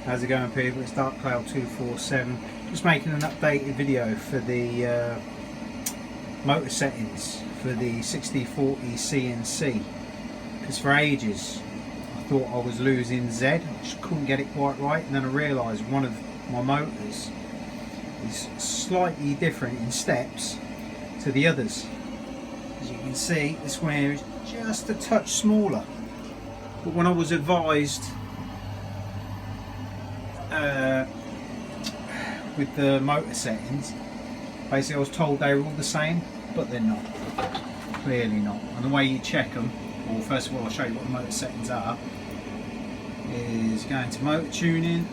How's it going, people? It's Dark Cloud 247. Just making an updated video for the motor settings for the 6040 CNC, because for ages I thought I was losing Z. I just couldn't get it quite right, and then I realised one of my motors is slightly different in steps to the others. As you can see, this one here is just a touch smaller, but when I was advised with the motor settings, basically I was told they were all the same, but they're not. Clearly not. And the way you check them, well, first of all I'll show you what the motor settings are, is going to motor tuning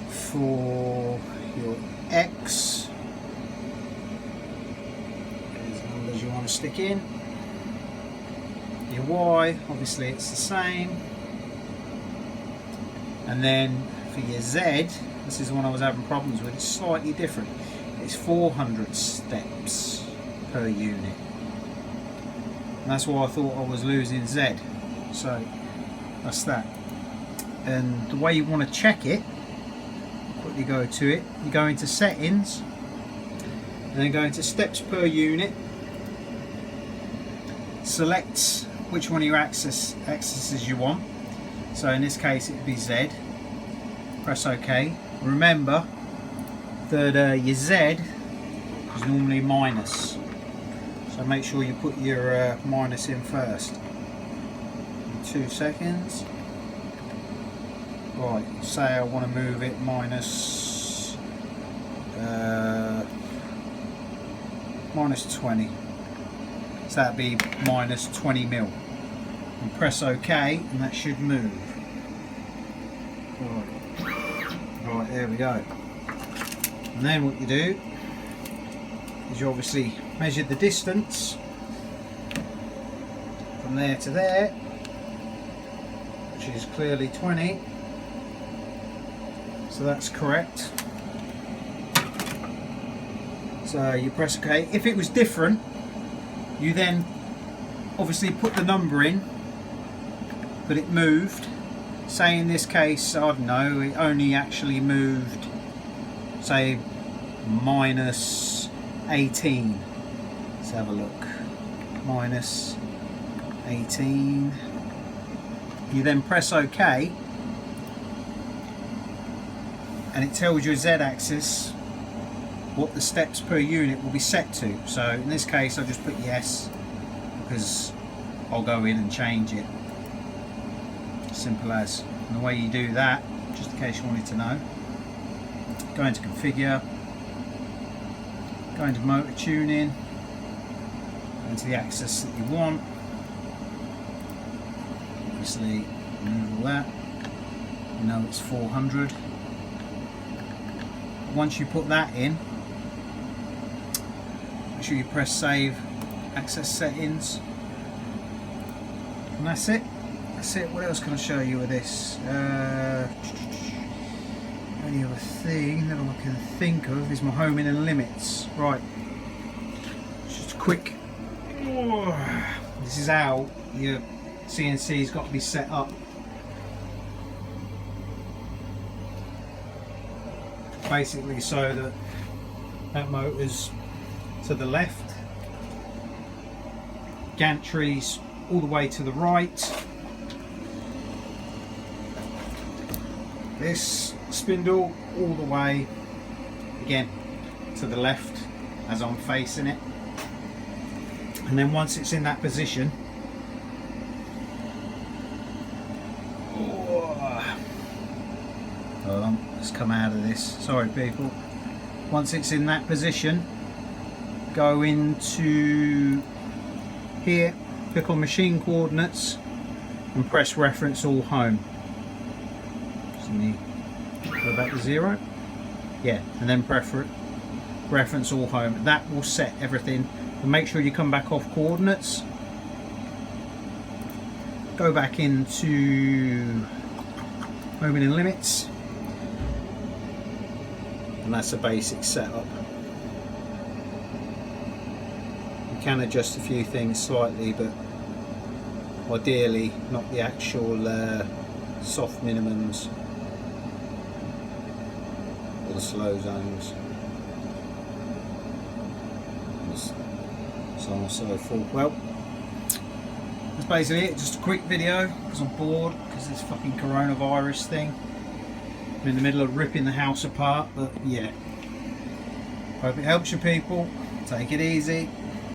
for your X, as long as you want to stick in. Your Y, obviously it's the same. And then for your Z, this is the one I was having problems with, it's slightly different. It's 400 steps per unit. And that's why I thought I was losing Z. So that's that. And the way you want to check it, quickly go to it, you go into settings, and then go into steps per unit, select which one of your axes you want. So in this case it would be Z. Press OK. Remember that your Z is normally minus, so make sure you put your minus in first. In 2 seconds. Right, say I want to move it minus minus 20. So that'd be minus 20 mil. And press OK, and that should move. Right, there we go. And then what you do is you obviously measure the distance from there to there, which is clearly 20. So that's correct. So you press OK. If it was different, you then obviously put the number in that it moved. Say in this case, I don't know, it only actually moved, say, minus 18. Let's have a look. Minus 18. You then press OK, and it tells your Z-axis what the steps per unit will be set to. So in this case I'll just put yes, because I'll go in and change it. Simple as. And the way you do that, just in case you wanted to know, go into configure, go into motor tuning, go into the axis that you want, obviously remove all that, you know it's 400. Once you put that in, make sure you press save access settings, and that's it. That's it. What else can I show you with this? Only other thing that I can think of is my homing and limits. Right, just quick. This is how your CNC's got to be set up. Basically, so that that motor's to the left, gantry's all the way to the right. This spindle all the way again to the left as I'm facing it, and then once it's in that position, let's come out of this, sorry people. Once it's in that position, go into here, click on machine coordinates and press reference all home. Go back to 0, yeah, and then reference all home. That will set everything. And make sure you come back off coordinates, go back into homing and limits, and that's a basic setup. You can adjust a few things slightly, but ideally not the actual soft minimums. the slow zones, and so on and so forth. Well, that's basically it. Just a quick video because I'm bored because this fucking coronavirus thing. I'm in the middle of ripping the house apart, but yeah. Hope it helps you people. Take it easy.